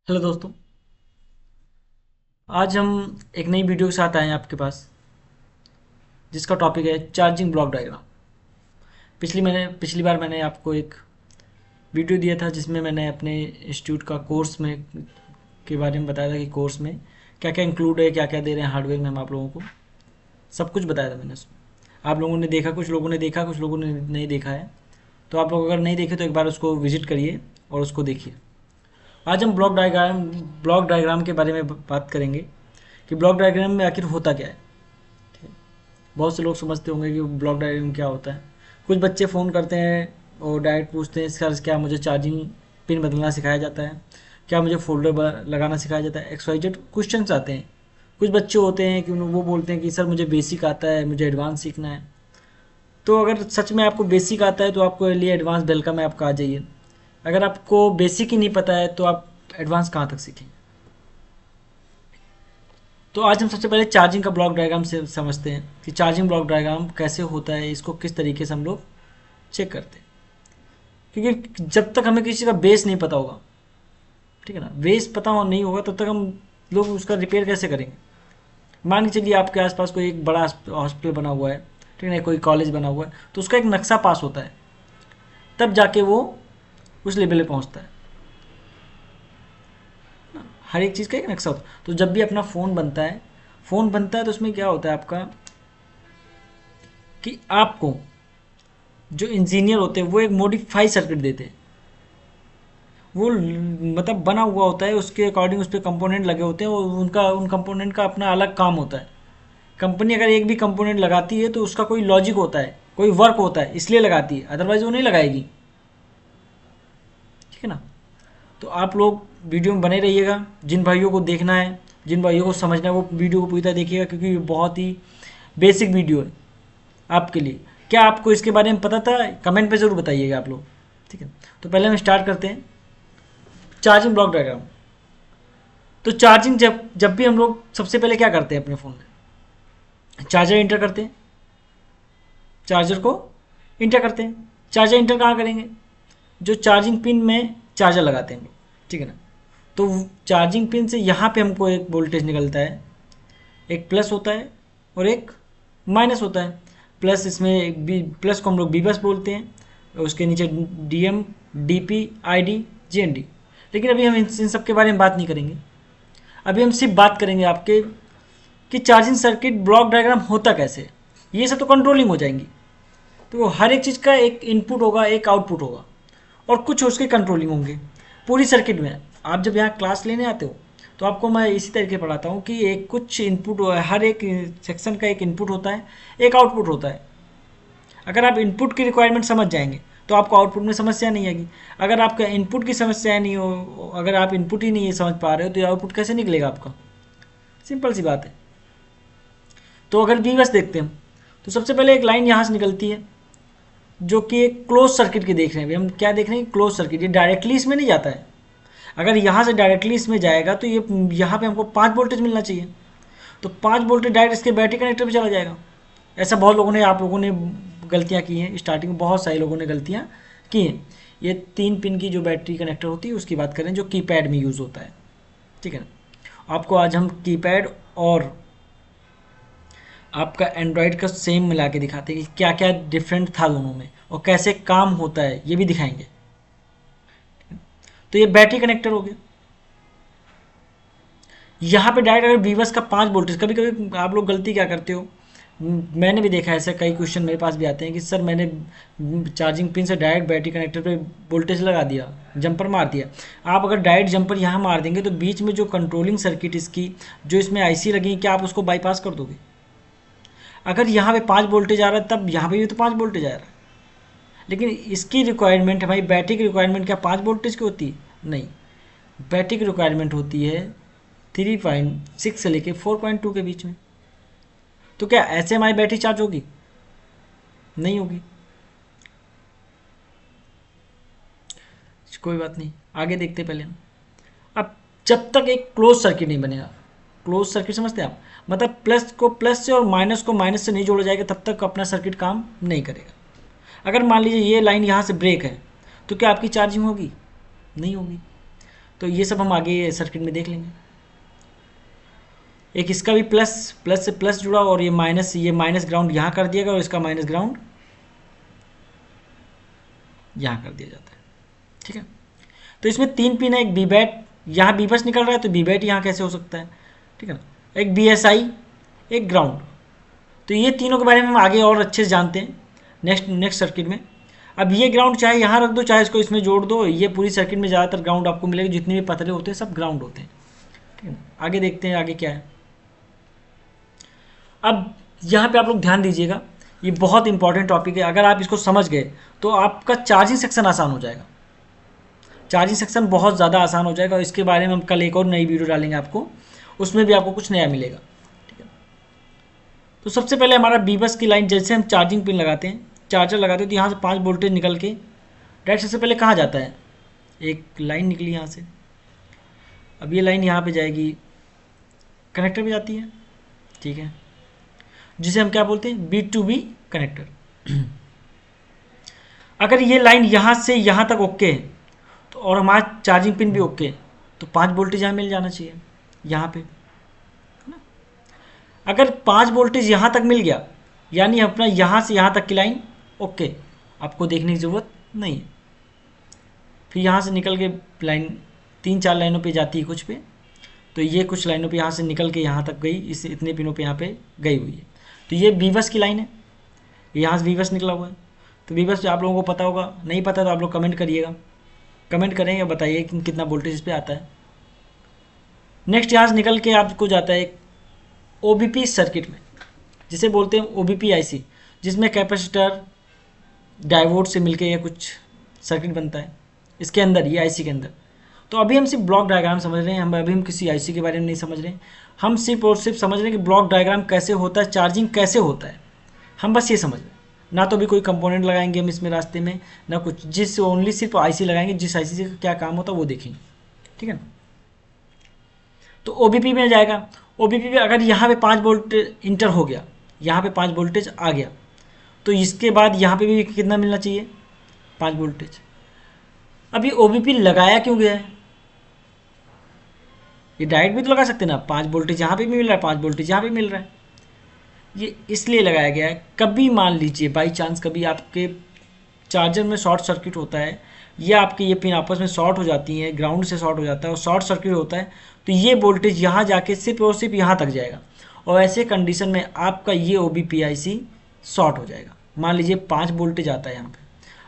Hello दोस्तों। आज हम एक नई वीडियो के साथ आए हैं आपके पास, जिसका टॉपिक है चार्जिंग ब्लॉक डायग्राम। पिछली बार मैंने आपको एक वीडियो दिया था जिसमें मैंने अपने इंस्टीट्यूट का कोर्स में के बारे में बताया था कि कोर्स में क्या क्या इंक्लूड है, क्या क्या दे रहे हैं हार्डवेयर में हम आप लोगों को। सब कुछ बताया था मैंने उसमें। आप लोगों ने देखा, कुछ लोगों ने देखा, कुछ लोगों ने नहीं देखा है। तो आप लोग अगर नहीं देखे तो एक बार उसको विजिट करिए और उसको देखिए। आज हम ब्लॉक डायग्राम के बारे में बात करेंगे कि ब्लॉक डायग्राम में आखिर होता क्या है। बहुत से लोग समझते होंगे कि ब्लॉक डायग्राम क्या होता है। कुछ बच्चे फ़ोन करते हैं और डायरेक्ट पूछते हैं सर क्या मुझे चार्जिंग पिन बदलना सिखाया जाता है, क्या मुझे फोल्डर लगाना सिखाया जाता है, XYZ क्वेश्चंस आते हैं। कुछ बच्चे होते हैं कि वो बोलते हैं कि सर मुझे बेसिक आता है, मुझे एडवांस सीखना है। तो अगर सच में आपको बेसिक आता है तो आपको लिए एडवांस वेलकम है, आपका आ जाइए। अगर आपको बेसिक ही नहीं पता है तो आप एडवांस कहाँ तक सीखेंगे। तो आज हम सबसे पहले चार्जिंग का ब्लॉक डायग्राम से समझते हैं कि चार्जिंग ब्लॉक डायग्राम कैसे होता है, इसको किस तरीके से हम लोग चेक करते हैं। क्योंकि जब तक हमें किसी का बेस नहीं पता होगा, ठीक है ना, बेस पता हो नहीं होगा तब तक हम लोग उसका रिपेयर कैसे करेंगे। मान के चलिए आपके आसपास कोई एक बड़ा हॉस्पिटल बना हुआ है, ठीक है ना, कोई कॉलेज बना हुआ है, तो उसका एक नक्शा पास होता है, तब जाके वो उस लेवल पे पहुंचता है। हर एक चीज़ का एक नक्शा होता है। तो जब भी अपना फ़ोन बनता है तो उसमें क्या होता है आपका, कि आपको जो इंजीनियर होते हैं वो एक मॉडिफाई सर्किट देते हैं। वो मतलब बना हुआ होता है, उसके अकॉर्डिंग उस पर कंपोनेंट लगे होते हैं और उन कंपोनेंट का अपना अलग काम होता है। कंपनी अगर एक भी कंपोनेंट लगाती है तो उसका कोई लॉजिक होता है, कोई वर्क होता है, इसलिए लगाती है, अदरवाइज वो नहीं लगाएगी। ठीक है ना। तो आप लोग वीडियो में बने रहिएगा। जिन भाइयों को देखना है, जिन भाइयों को समझना है, वो वीडियो को पूरी तरह देखिएगा, क्योंकि ये बहुत ही बेसिक वीडियो है आपके लिए। क्या आपको इसके बारे में पता था? कमेंट पे ज़रूर बताइएगा आप लोग। ठीक है। तो पहले हम स्टार्ट करते हैं चार्जिंग ब्लॉक डायग्राम। तो चार्जिंग जब जब भी हम लोग सबसे पहले क्या करते हैं अपने फ़ोन में, चार्जर इंटर करते हैं। चार्जर को इंटर करते हैं। चार्जर इंटर कहाँ करेंगे? जो चार्जिंग पिन में चार्जर लगाते हैं हम लोग, ठीक है ना। तो चार्जिंग पिन से यहाँ पे हमको एक वोल्टेज निकलता है, एक प्लस होता है और एक माइनस होता है। प्लस इसमें एक बी प्लस को हम लोग बी बस बोलते हैं, और उसके नीचे DM, DP, ID, GND। लेकिन अभी हम इन सब के बारे में बात नहीं करेंगे। अभी हम सिर्फ बात करेंगे आपके कि चार्जिंग सर्किट ब्लॉक डायग्राम होता कैसे है। ये सब तो कंट्रोलिंग हो जाएंगी। तो हर एक चीज़ का एक इनपुट होगा, एक आउटपुट होगा, और कुछ उसके कंट्रोलिंग होंगे पूरी सर्किट में। आप जब यहाँ क्लास लेने आते हो तो आपको मैं इसी तरीके पढ़ाता हूँ कि एक कुछ इनपुट, हर एक सेक्शन का एक इनपुट होता है, एक आउटपुट होता है। अगर आप इनपुट की रिक्वायरमेंट समझ जाएंगे तो आपको आउटपुट में समस्या नहीं आएगी। अगर आपका इनपुट की समस्या नहीं हो, अगर आप इनपुट ही नहीं समझ पा रहे हो तो आउटपुट कैसे निकलेगा आपका? सिंपल सी बात है। तो अगर वी बस देखते हैं तो सबसे पहले एक लाइन यहाँ से निकलती है जो कि एक क्लोज सर्किट की देख रहे हैं। हम क्या देख रहे हैं? Close circuit. ये डायरेक्टली इसमें नहीं जाता है। अगर यहाँ से डायरेक्टली इसमें जाएगा तो ये यहाँ पे हमको 5 वोल्टेज मिलना चाहिए। तो 5 वोल्टेज डायरेक्ट इसके बैटरी कनेक्टर पे चला जाएगा। ऐसा बहुत लोगों ने, आप लोगों ने गलतियाँ की हैं। स्टार्टिंग में बहुत सारे लोगों ने गलतियाँ की हैं। ये 3 पिन की जो बैटरी कनेक्टर होती है उसकी बात करें, जो कीपैड में यूज़ होता है। ठीक है ना। आपको आज हम कीपैड और आपका एंड्रॉयड का सेम मिला के दिखाते हैं कि क्या क्या डिफरेंट था दोनों में और कैसे काम होता है, ये भी दिखाएंगे। तो ये बैटरी कनेक्टर हो गया। यहाँ पे डायरेक्ट अगर वीवस का 5 वोल्टेज, कभी कभी आप लोग गलती क्या करते हो, मैंने भी देखा है ऐसा, कई क्वेश्चन मेरे पास भी आते हैं कि सर मैंने चार्जिंग पिन से डायरेक्ट बैटरी कनेक्टर पे वोल्टेज लगा दिया, जंपर मार दिया। आप अगर डायरेक्ट जंपर यहाँ मार देंगे तो बीच में जो कंट्रोलिंग सर्किट इसकी, जो इसमें IC लगी, क्या आप उसको बाईपास कर दोगे? अगर यहाँ पे 5 वोल्टेज आ रहा है तब यहाँ पे भी तो 5 वोल्टेज आ रहा है। लेकिन इसकी रिक्वायरमेंट, हमारी बैटरी की रिक्वायरमेंट क्या 5 वोल्टेज की होती है? नहीं, बैटरी की रिक्वायरमेंट होती है 3.6 से लेके 4.2 के बीच में। तो क्या ऐसे हमारी बैटरी चार्ज होगी? नहीं होगी। कोई बात नहीं, आगे देखते पहले हम। अब जब तक एक क्लोज सर्किट नहीं बनेगा, क्लोज सर्किट समझते हैं आप, मतलब प्लस को प्लस से और माइनस को माइनस से नहीं जोड़ा जाएगा तब तक अपना सर्किट काम नहीं करेगा। अगर मान लीजिए ये लाइन यहाँ से ब्रेक है तो क्या आपकी चार्जिंग होगी? नहीं होगी। तो ये सब हम आगे सर्किट में देख लेंगे। एक इसका भी प्लस से प्लस जुड़ा और ये माइनस ग्राउंड यहाँ कर दिएगा और इसका माइनस ग्राउंड यहाँ कर दिया जाता है। ठीक है, तो इसमें 3 पिन है, एक बी बैट, यहाँ बी बस निकल रहा है तो बी बैट यहाँ कैसे हो सकता है, ठीक है ना, एक बी एस आई, एक ग्राउंड। तो ये तीनों के बारे में हम आगे और अच्छे से जानते हैं नेक्स्ट सर्किट में। अब ये ग्राउंड चाहे यहाँ रख दो चाहे इसको इसमें जोड़ दो, ये पूरी सर्किट में ज़्यादातर ग्राउंड आपको मिलेगा, जितने भी पतले होते हैं सब ग्राउंड होते हैं। ठीक है, आगे देखते हैं आगे क्या है। अब यहाँ पे आप लोग ध्यान दीजिएगा, ये बहुत इंपॉर्टेंट टॉपिक है। अगर आप इसको समझ गए तो आपका चार्जिंग सेक्शन आसान हो जाएगा, चार्जिंग सेक्शन बहुत ज़्यादा आसान हो जाएगा। और इसके बारे में हम कल एक और नई वीडियो डालेंगे आपको, उसमें भी आपको कुछ नया मिलेगा। ठीक है, तो सबसे पहले हमारा बी बस की लाइन, जैसे हम चार्जिंग पिन लगाते हैं, चार्जर लगाते हैं, तो यहाँ से 5 वोल्टेज निकल के डायरेक्ट सबसे पहले कहाँ जाता है, एक लाइन निकली यहाँ से। अब ये लाइन यहाँ पे जाएगी, कनेक्टर पे जाती है। ठीक है, जिसे हम क्या बोलते हैं, B2B कनेक्टर। अगर ये लाइन यहाँ से यहाँ तक ओके है तो, और हमारा चार्जिंग पिन भी ओके है, तो 5 वोल्टेज यहाँ मिल जाना चाहिए यहाँ पे, है ना। अगर 5 वोल्टेज यहाँ तक मिल गया, यानी अपना यहाँ से यहाँ तक की लाइन ओके, आपको देखने की ज़रूरत नहीं है। फिर यहाँ से निकल के लाइन 3-4 लाइनों पे जाती है कुछ पे, तो ये कुछ लाइनों पे यहाँ से निकल के यहाँ तक गई, इस इतने पिनों पे यहाँ पे गई हुई है। तो ये बी बस की लाइन है, यहाँ से बी बस निकला हुआ है। तो बी बस आप लोगों को पता होगा, नहीं पता तो आप लोग कमेंट करिएगा, कमेंट करेंगे, बताइए कि कितना वोल्टेज इस पर आता है। नेक्स्ट यहाँ से निकल के आपको जाता है एक OBP सर्किट में, जिसे बोलते हैं OBP IC, जिसमें कैपेसिटर डायोड से मिलके या कुछ सर्किट बनता है इसके अंदर, ये IC के अंदर। तो अभी हम सिर्फ ब्लॉक डायग्राम समझ रहे हैं, हम किसी IC के बारे में नहीं समझ रहे हैं। हम सिर्फ और सिर्फ समझ रहे हैं कि ब्लॉक डायग्राम कैसे होता है, चार्जिंग कैसे होता है, हम बस ये समझ रहे हैं। ना तो भी कोई कंपोनेंट लगाएंगे हम इसमें रास्ते में, ना कुछ, जिस ओनली सिर्फ IC लगाएंगे, जिस IC से क्या काम होता है वो देखेंगे। ठीक है ना, तो OBP में जाएगा। OBP में अगर यहाँ पे 5 वोल्ट इंटर हो गया, यहाँ पे 5 वोल्टेज आ गया, तो इसके बाद यहाँ पे भी कितना मिलना चाहिए, 5 वोल्टेज। अब ये OBP लगाया क्यों गया है, ये डायरेक्ट भी तो लगा सकते ना, 5 वोल्टेज यहाँ पे भी मिल रहा है, 5 वोल्टेज यहाँ पे मिल रहा है। ये इसलिए लगाया गया है, कभी मान लीजिए बाई चांस कभी आपके चार्जर में शॉर्ट सर्किट होता है, या आपके ये पिन आपस में शॉर्ट हो जाती हैं, ग्राउंड से शॉर्ट हो जाता है और शॉर्ट सर्किट होता है, तो ये वोल्टेज यहाँ जाके सिर्फ और सिर्फ यहाँ तक जाएगा, और ऐसे कंडीशन में आपका ये OBP IC शॉर्ट हो जाएगा। मान लीजिए 5 वोल्टेज आता है यहाँ पे,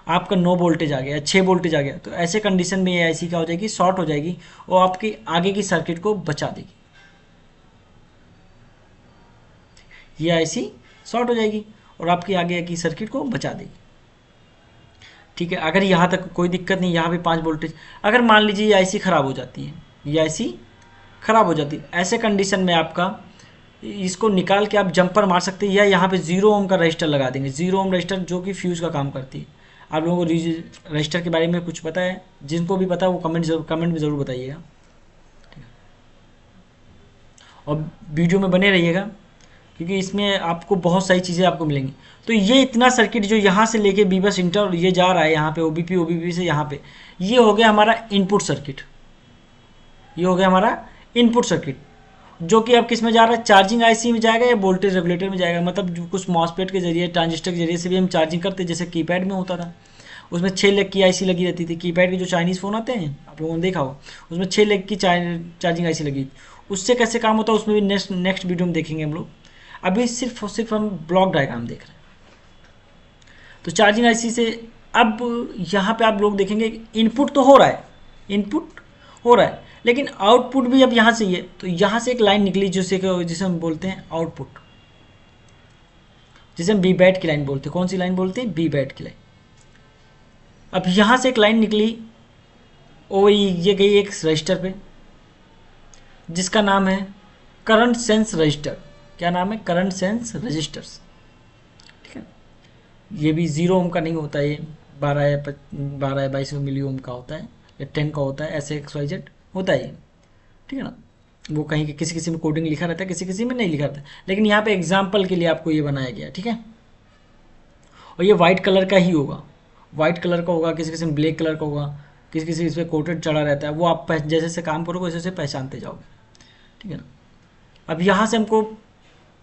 आपका 9 वोल्टेज आ गया, 6 वोल्टेज आ गया, तो ऐसे कंडीशन में ये IC क्या हो जाएगी, शॉर्ट हो जाएगी और आपकी आगे की सर्किट को बचा देगी। ये IC शॉर्ट हो जाएगी और आपकी आगे की सर्किट को बचा देगी। ठीक है, अगर यहाँ तक कोई दिक्कत नहीं, यहाँ पे 5 वोल्टेज, अगर मान लीजिए ये IC ख़राब हो जाती है, ये IC ख़राब हो जाती है, ऐसे कंडीशन में आपका इसको निकाल के आप जंपर मार सकते हैं, या यहाँ पे 0 ओम का रजिस्टर लगा देंगे। 0 ओम रजिस्टर जो कि फ्यूज़ का काम करती है। आप लोगों को रजिस्टर के बारे में कुछ पता है, जिनको भी पता है वो कमेंट में ज़रूर बताइएगा। और वीडियो में बने रहिएगा, क्योंकि इसमें आपको बहुत सारी चीज़ें आपको मिलेंगी। तो ये इतना सर्किट जो यहाँ से लेके बी बस इंटर ये जा रहा है यहाँ पे OBP से यहाँ पे, ये हो गया हमारा इनपुट सर्किट, ये हो गया हमारा इनपुट सर्किट, जो कि अब किस में जा रहा है, चार्जिंग IC में जाएगा या वोल्टेज रेगुलेटर में जाएगा। मतलब कुछ मॉसफेट के जरिए, ट्रांजिस्टर के जरिए से भी हम चार्जिंग करते, जैसे कीपैड में होता था, उसमें 6 लेग की IC लगी रहती थी। कीपैड के जो चाइनीज़ फ़ोन आते हैं आप लोगों ने देखा हो, उसमें 6 लेग की चार्जिंग IC लगी। उससे कैसे काम होता है उसमें भी नेक्स्ट वीडियो में देखेंगे हम लोग। अभी सिर्फ और सिर्फ हम ब्लॉक डायग्राम देख रहे हैं। तो चार्जिंग IC से अब यहाँ पे आप लोग देखेंगे इनपुट तो हो रहा है, इनपुट हो रहा है, लेकिन आउटपुट भी अब यहाँ से ही है। तो यहाँ से एक लाइन निकली जिसे हम बोलते हैं आउटपुट, जिसे हम बी बैट की लाइन बोलते हैं। कौन सी लाइन बोलते हैं, बी बैट की लाइन। अब यहाँ से एक लाइन निकली और ये गई एक रजिस्टर पे, जिसका नाम है करंट सेंस रजिस्टर। क्या नाम है, करंट सेंस रजिस्टर्स। ठीक है, ये भी 0 ओम का नहीं होता, ये 12 या 22 मिली ओम का होता है, या 10 का होता है, ऐसे XYZ होता है ये। ठीक है ना, वो कहीं किसी में कोडिंग लिखा रहता है, किसी में नहीं लिखा रहता है, लेकिन यहाँ पे एग्जाम्पल के लिए आपको ये बनाया गया। ठीक है, और ये वाइट कलर का ही होगा, वाइट कलर का होगा, किसी में ब्लैक कलर का होगा, किसी किसी इस पर कोटेड चढ़ा रहता है, वो आप जैसे जैसे काम करोगे वैसे वैसे पहचानते जाओगे, ठीक है ना। अब यहाँ से हमको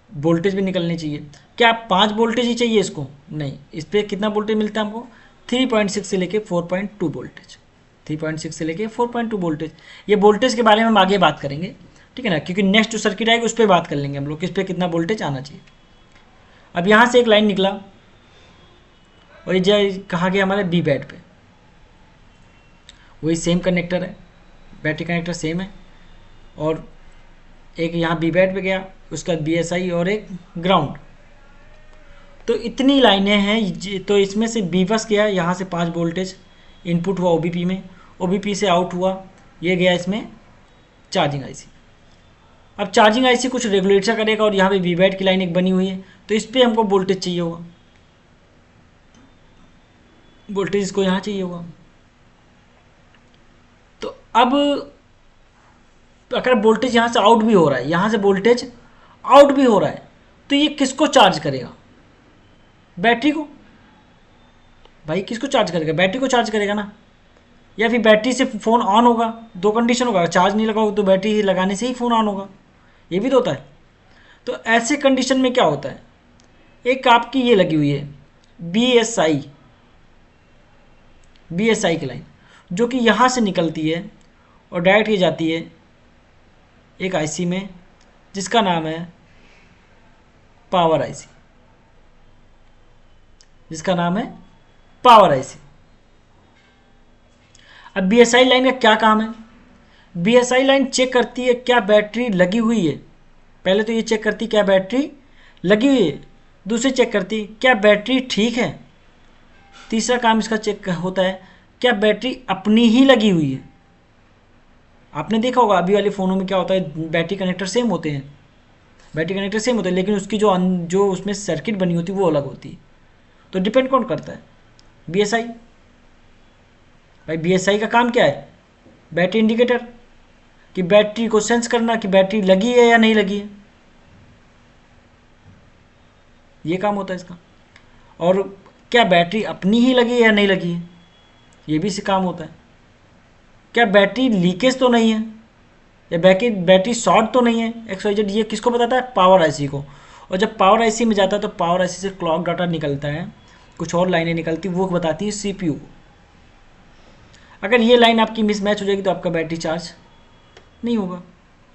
वोल्टेज भी निकलनी चाहिए। क्या 5 वोल्टेज ही चाहिए इसको? नहीं, इस पर कितना वोल्टेज मिलता है हमको? 3.6 से लेके 4.2 वोल्टेज, 3.6 से लेके 4.2 वोल्टेज। ये वोल्टेज के बारे में हम आगे बात करेंगे, ठीक है ना, क्योंकि नेक्स्ट जो सर्किट आएगी उस पर बात कर लेंगे हम लोग, किस पे कितना वोल्टेज आना चाहिए। अब यहाँ से एक लाइन निकला और ये कहाँ गया हमारे बी बैट पे, वही सेम कनेक्टर है, बैटरी कनेक्टर सेम है, और एक यहाँ बी बैट पे गया, उसका BSI और एक ग्राउंड। तो इतनी लाइनें हैं, तो इसमें से बी बस गया यहाँ से 5 वोल्टेज इनपुट हुआ OBP में, OBP से आउट हुआ, ये गया इसमें चार्जिंग IC। अब चार्जिंग IC कुछ रेगुलेटर करेगा और यहाँ पे वी बैट की लाइन एक बनी हुई है, तो इस पर हमको वोल्टेज चाहिए होगा, वोल्टेज इसको यहाँ चाहिए होगा। तो अब अगर वोल्टेज यहाँ से आउट भी हो रहा है, यहाँ से वोल्टेज आउट भी हो रहा है, तो ये किसको चार्ज करेगा? बैटरी को। भाई किसको चार्ज करेगा? बैटरी को चार्ज करेगा ना, या फिर बैटरी से फ़ोन ऑन होगा। दो कंडीशन होगा, चार्ज नहीं लगा होगा तो बैटरी लगाने से ही फ़ोन ऑन होगा, ये भी तो होता है। तो ऐसे कंडीशन में क्या होता है, एक आपकी ये लगी हुई है BSI की लाइन, जो कि यहाँ से निकलती है और डायरेक्ट ये जाती है एक IC में जिसका नाम है पावर IC, जिसका नाम है पावर IC। अब BSI लाइन का क्या काम है? BSI लाइन चेक करती है क्या बैटरी लगी हुई है। पहले तो ये चेक करती है क्या बैटरी लगी हुई है, दूसरी चेक करती है क्या बैटरी ठीक है, तीसरा काम इसका चेक होता है क्या बैटरी अपनी ही लगी हुई है। आपने देखा होगा अभी वाले फ़ोनों में क्या होता है, बैटरी कनेक्टर सेम होते हैं, बैटरी कनेक्टर सेम होते हैं, लेकिन उसकी जो उसमें सर्किट बनी होती है वो अलग होती है। तो डिपेंड कौन करता है? BSI। भाई BSI का काम क्या है? बैटरी इंडिकेटर, कि बैटरी को सेंस करना कि बैटरी लगी है या नहीं लगी है, ये काम होता है इसका। और क्या बैटरी अपनी ही लगी है या नहीं लगी है, ये भी इसी काम होता है। क्या बैटरी लीकेज तो नहीं है, या बैटरी शॉर्ट तो नहीं है, XYZ, ये किसको बताता है? पावर IC को। और जब पावर IC में जाता है तो पावर IC से क्लॉक डाटा निकलता है, कुछ और लाइनें निकलती, वो बताती है CPU को। अगर ये लाइन आपकी मिसमैच हो जाएगी तो आपका बैटरी चार्ज नहीं होगा,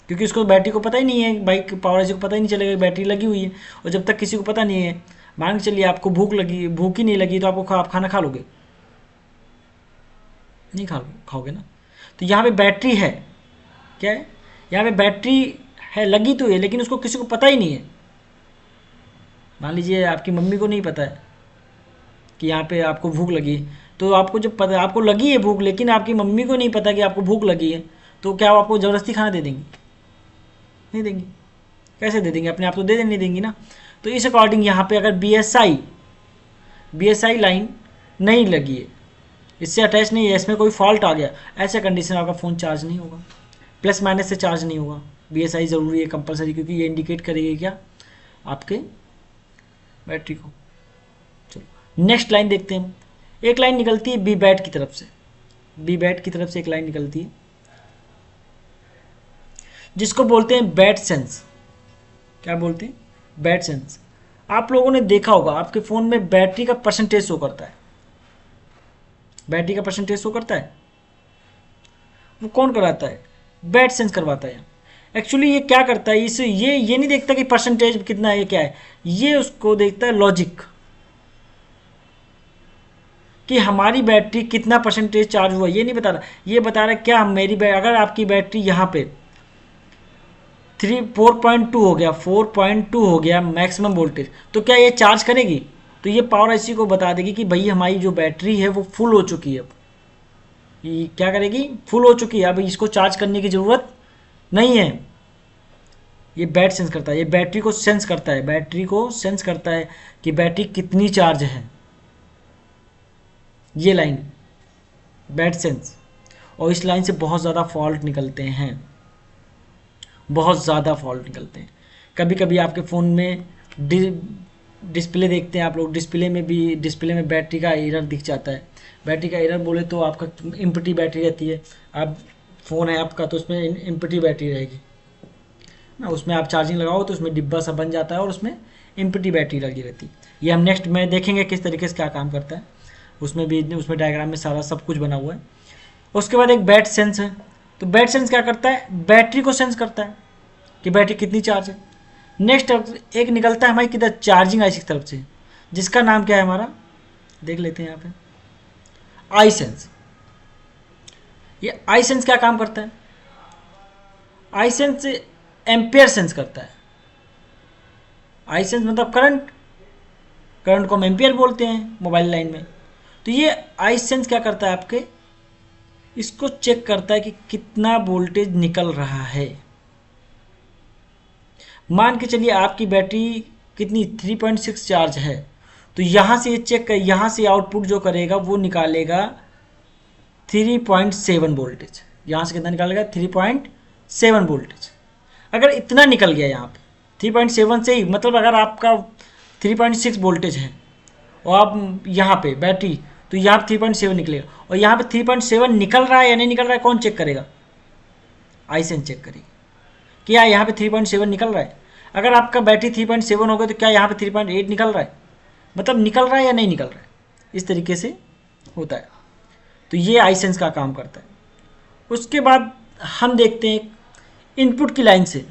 क्योंकि उसको बैटरी को पता ही नहीं है, बाइक पावर IC को पता ही नहीं चलेगा बैटरी लगी हुई है। और जब तक किसी को पता नहीं है, मान के चलिए आपको भूख ही नहीं लगी तो आप खाना खा लोगे? नहीं खाओगे ना। तो यहाँ पे बैटरी है, क्या है, यहाँ पे बैटरी है, लगी तो है, लेकिन उसको किसी को पता ही नहीं है। मान लीजिए आपकी मम्मी को नहीं पता है कि यहाँ पे आपको भूख लगी है, तो आपको जब पता, आपको लगी है भूख, लेकिन आपकी मम्मी को नहीं पता कि आपको भूख लगी है, तो क्या वो आपको ज़बरदस्ती खाना दे देंगी? नहीं देंगी। कैसे दे देंगे? अपने आप तो दे नहीं देंगी ना। तो इस अकॉर्डिंग यहाँ पे अगर BSI लाइन नहीं लगी है, इससे अटैच नहीं है, इसमें कोई फॉल्ट आ गया, ऐसे कंडीशन में आपका फ़ोन चार्ज नहीं होगा, प्लस माइनस से चार्ज नहीं होगा। BSI ज़रूरी है, कंपलसरी, क्योंकि ये इंडिकेट करेगी क्या? आपके बैटरी को। चलो नेक्स्ट लाइन देखते हैं। एक लाइन निकलती है बी बैट की तरफ से, बी बैट की तरफ से एक लाइन निकलती है जिसको बोलते हैं बैट सेंस। क्या बोलते हैं? Bat sense. आप लोगों ने देखा होगा आपके फ़ोन में बैटरी का परसेंटेज शो करता है, बैटरी का परसेंटेज शो करता है, वो कौन कराता है? बैट सेंस करवाता है। एक्चुअली ये क्या करता है, इसे ये नहीं देखता कि परसेंटेज कितना है, क्या है, ये उसको देखता है लॉजिक, कि हमारी बैटरी कितना परसेंटेज चार्ज हुआ। ये नहीं बता रहा, ये बता रहा है क्या मेरी अगर आपकी बैटरी यहाँ पे 4.2 हो गया, 4.2 हो गया मैक्सिमम वोल्टेज, तो क्या ये चार्ज करेगी? तो ये पावर IC को बता देगी कि भाई हमारी जो बैटरी है वो फुल हो चुकी है। अब ये क्या करेगी? फुल हो चुकी है, अब इसको चार्ज करने की ज़रूरत नहीं है। ये बैट सेंस करता है, ये बैटरी को सेंस करता है, बैटरी को सेंस करता है कि बैटरी कितनी चार्ज है। ये लाइन बैट सेंस, और इस लाइन से बहुत ज़्यादा फॉल्ट निकलते हैं, बहुत ज़्यादा फॉल्ट निकलते हैं। कभी कभी आपके फ़ोन में डिस्प्ले देखते हैं आप लोग, डिस्प्ले में बैटरी का एरर दिख जाता है। बैटरी का एरर बोले तो आपका एम्प्टी बैटरी रहती है। आप फ़ोन है आपका तो उसमें एम्प्टी बैटरी रहेगी ना, उसमें आप चार्जिंग लगाओ तो उसमें डिब्बा सा बन जाता है और उसमें एम्प्टी बैटरी लगी रहती है। ये हम नेक्स्ट में देखेंगे किस तरीके से क्या काम करता है, उसमें डायग्राम में सारा सब कुछ बना हुआ है। उसके बाद एक बैट सेंस है। तो बैट सेंस क्या करता है, बैटरी को सेंस करता है कि बैटरी कितनी चार्ज है। नेक्स्ट एक निकलता है हमारी किधर, चार्जिंग आईसी की तरफ से, जिसका नाम क्या है हमारा, देख लेते हैं यहाँ पे, आई सेंस। ये आई सेंस क्या काम करता है, आई सेंस एम्पेयर सेंस करता है। आई सेंस मतलब करंट को हम एम्पियर बोलते हैं मोबाइल लाइन में। तो ये आई सेंस क्या करता है, आपके इसको चेक करता है कि कितना वोल्टेज निकल रहा है। मान के चलिए आपकी बैटरी कितनी 3.6 चार्ज है, तो यहाँ से ये चेक कर, यहाँ से आउटपुट जो करेगा वो निकालेगा 3.7 वोल्टेज। यहाँ से कितना निकालेगा 3.7 वोल्टेज। अगर इतना निकल गया यहाँ पे 3.7 से ही, मतलब अगर आपका 3.6 वोल्टेज है और आप यहाँ पे बैटरी, तो यहाँ पे 3.7 निकलेगा। और यहाँ पे 3.7 निकल रहा है या नहीं निकल रहा है, कौन चेक करेगा, आई सेंस चेक करेगी कि क्या यहाँ पे 3.7 निकल रहा है। अगर आपका बैटरी 3.7 हो गया तो क्या यहाँ पे 3.8 निकल रहा है, मतलब निकल रहा है या नहीं निकल रहा है। इस तरीके से होता है। तो ये आई सेंस का काम करता है। उसके बाद हम देखते हैं इनपुट की लाइन से।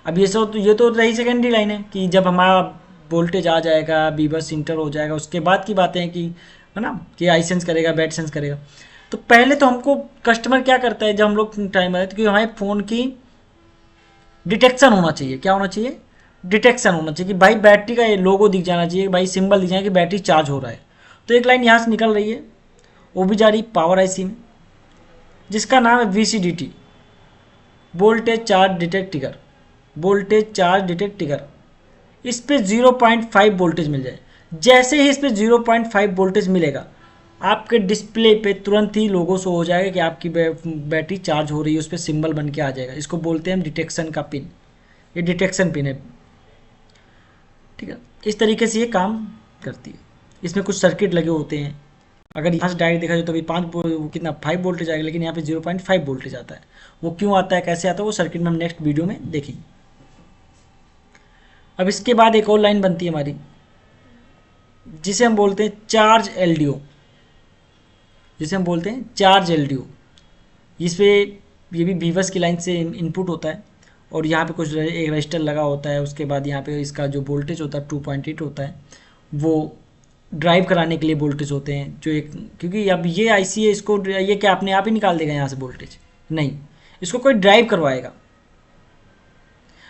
अब ये तो रही सेकेंडरी लाइन है कि जब हमारा वोल्टेज आ जाएगा, बीबस इंटर हो जाएगा, उसके बाद की बातें हैं कि, है ना, कि आई सेंस करेगा, बैट सेंस करेगा। तो पहले तो हमको कस्टमर क्या करता है, जब हम लोग टाइम आए तो कि हमारे फ़ोन की डिटेक्शन होना चाहिए। क्या होना चाहिए, डिटेक्शन होना चाहिए कि भाई बैटरी का ये लोगो दिख जाना चाहिए, भाई सिंबल दिख जाए कि बैटरी चार्ज हो रहा है। तो एक लाइन यहाँ से निकल रही है, वो भी जा रही पावर आईसी में, जिसका नाम है VCDT, voltage charge detect trigger. Voltage charge detect trigger, इस पर 0.5 वोल्टेज मिल जाए। जैसे ही इस पर 0.5 वोल्टेज मिलेगा, आपके डिस्प्ले पे तुरंत ही लोगो शो हो जाएगा कि आपकी बैटरी चार्ज हो रही है, उस पर सिंबल बन के आ जाएगा। इसको बोलते हैं हम डिटेक्शन का पिन। ये डिटेक्शन पिन है, ठीक है। इस तरीके से ये काम करती है। इसमें कुछ सर्किट लगे होते हैं। अगर यहाँ से डायरेक्ट देखा जाए तो अभी 5 वोल्टेज आएगा, लेकिन यहाँ पे 0.5 वोल्टेज आता है। वो क्यों आता है, कैसे आता है, वो सर्किट में हम नेक्स्ट वीडियो में देखेंगे। अब इसके बाद एक और लाइन बनती है हमारी, जिसे हम बोलते हैं चार्ज LDO। इस पे ये भी बीबस की लाइन से इनपुट होता है और यहाँ पे कुछ एक रजिस्टर लगा होता है। उसके बाद यहाँ पे इसका जो वोल्टेज होता है 2.8 होता है, वो ड्राइव कराने के लिए वोल्टेज होते हैं जो एक, क्योंकि अब ये आईसी है, इसको ये क्या अपने आप ही निकाल देगा यहाँ से वोल्टेज, नहीं, इसको कोई ड्राइव करवाएगा।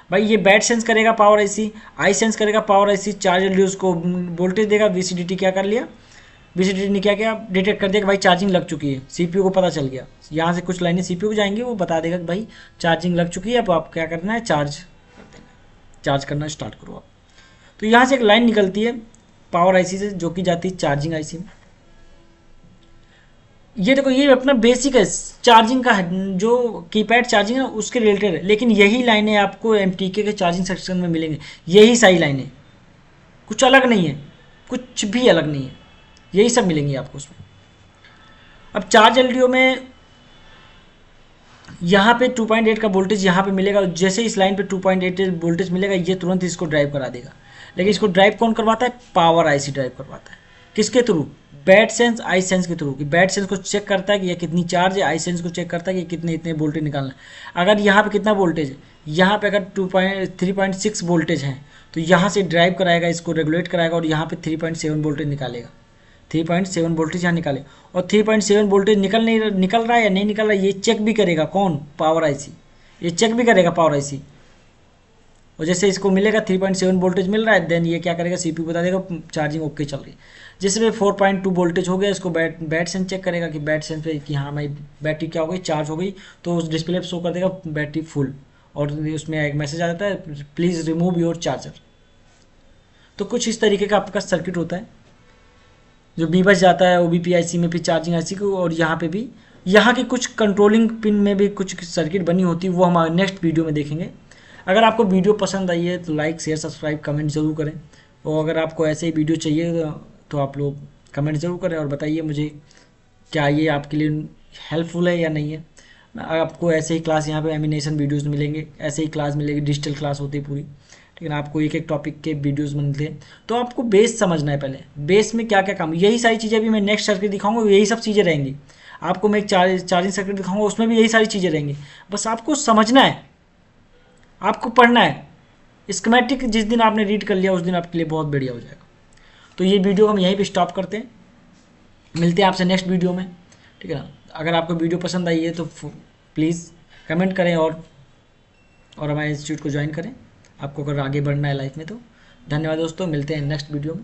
भाई ये बैट सेंस करेगा पावर आईसी, आई सेंस करेगा पावर आईसी, चार्ज LDO उसको वोल्टेज देगा। VCDT क्या कर लिया, VCDT ने क्या किया, डिटेक्ट कर दिया कि भाई चार्जिंग लग चुकी है। CPU को पता चल गया, यहाँ से कुछ लाइनें CPU को जाएंगी, वो बता देगा कि भाई चार्जिंग लग चुकी है, अब आप क्या करना है, चार्ज कर देना, चार्ज करना स्टार्ट करो आप। तो यहाँ से एक लाइन निकलती है पावर आईसी से, जो कि जाती है चार्जिंग आईसी में। ये देखो, ये अपना बेसिक है चार्जिंग का, जो कीपैड चार्जिंग है उसके रिलेटेड है, लेकिन यही लाइनें आपको MTK के चार्जिंग सेक्शन में मिलेंगे। यही सारी लाइनें, कुछ अलग नहीं है, कुछ भी अलग नहीं है, यही सब मिलेंगी आपको उसमें। अब चार्ज LDO में यहाँ पे 2.8 का वोल्टेज यहाँ पे मिलेगा। जैसे इस लाइन पे 2.8 वोल्टेज मिलेगा, ये तुरंत इसको ड्राइव करा देगा। लेकिन इसको ड्राइव कौन करवाता है, पावर आईसी ड्राइव करवाता है। किसके through, bat sense I sense के थ्रू। कि बैट सेंस को चेक करता है कि ये कितनी चार्ज है, आई सेंस को चेक करता है कि कितने इतने वोल्टेज निकालना है। अगर यहाँ पे कितना वोल्टेज है, यहाँ पे अगर 3.6 वोल्टेज है, तो यहाँ से ड्राइव कराएगा, इसको रेगुलेट कराएगा और यहाँ पे 3.7 वोल्टेज निकालेगा। 3.7 वोल्टेज यहाँ निकाले, और 3.7 वोल्टेज निकल रहा है या नहीं निकल रहा है, ये चेक भी करेगा कौन, पावर आईसी। ये चेक भी करेगा पावर आईसी। और जैसे इसको मिलेगा 3.7 वोल्टेज मिल रहा है, देन ये क्या करेगा, CPU बता देगा चार्जिंग ओके चल रही है। जिसमें 4.2 वोल्टेज हो गया, इसको बैट सेंस चेक करेगा कि बैट सेंस पे कि हाँ भाई बैटरी क्या हो गई, चार्ज हो गई, तो उस डिस्प्ले पे शो कर देगा बैटरी फुल, और उसमें एक मैसेज आ जाता है, प्लीज़ रिमूव योर चार्जर। तो कुछ इस तरीके का आपका सर्किट होता है, जो बीबस जाता है OBP IC में, फिर चार्जिंग IC को, और यहाँ पे भी यहाँ की कुछ कंट्रोलिंग पिन में भी कुछ सर्किट बनी होती है, वो हम नेक्स्ट वीडियो में देखेंगे। अगर आपको वीडियो पसंद आई है तो लाइक शेयर सब्सक्राइब कमेंट जरूर करें। और अगर आपको ऐसे ही वीडियो चाहिए तो आप लोग कमेंट ज़रूर करें और बताइए मुझे क्या ये आपके लिए हेल्पफुल है या नहीं है। आपको ऐसे ही क्लास यहाँ पे एनिमेशन वीडियोस मिलेंगे, ऐसे ही क्लास मिलेगी, डिजिटल क्लास होती है पूरी, ठीक है ना। आपको एक एक टॉपिक के वीडियोस मिलते हैं, तो आपको बेस समझना है पहले, बेस में क्या क्या काम, यही सारी चीज़ें अभी मैं नेक्स्ट सर्किट दिखाऊंगा, यही सब चीज़ें रहेंगी। आपको मैं एक चार्जिंग सर्किट दिखाऊंगा, उसमें भी यही सारी चीज़ें रहेंगी। बस आपको समझना है, आपको पढ़ना है। स्कीमेटिक जिस दिन आपने रीड कर लिया उस दिन आपके लिए बहुत बढ़िया हो जाएगा। तो ये वीडियो हम यहीं पे स्टॉप करते हैं, मिलते हैं आपसे नेक्स्ट वीडियो में, ठीक है ना। अगर आपको वीडियो पसंद आई है तो प्लीज़ कमेंट करें और हमारे इंस्टीट्यूट को ज्वाइन करें, आपको अगर आगे बढ़ना है लाइफ में तो। धन्यवाद दोस्तों, मिलते हैं नेक्स्ट वीडियो में।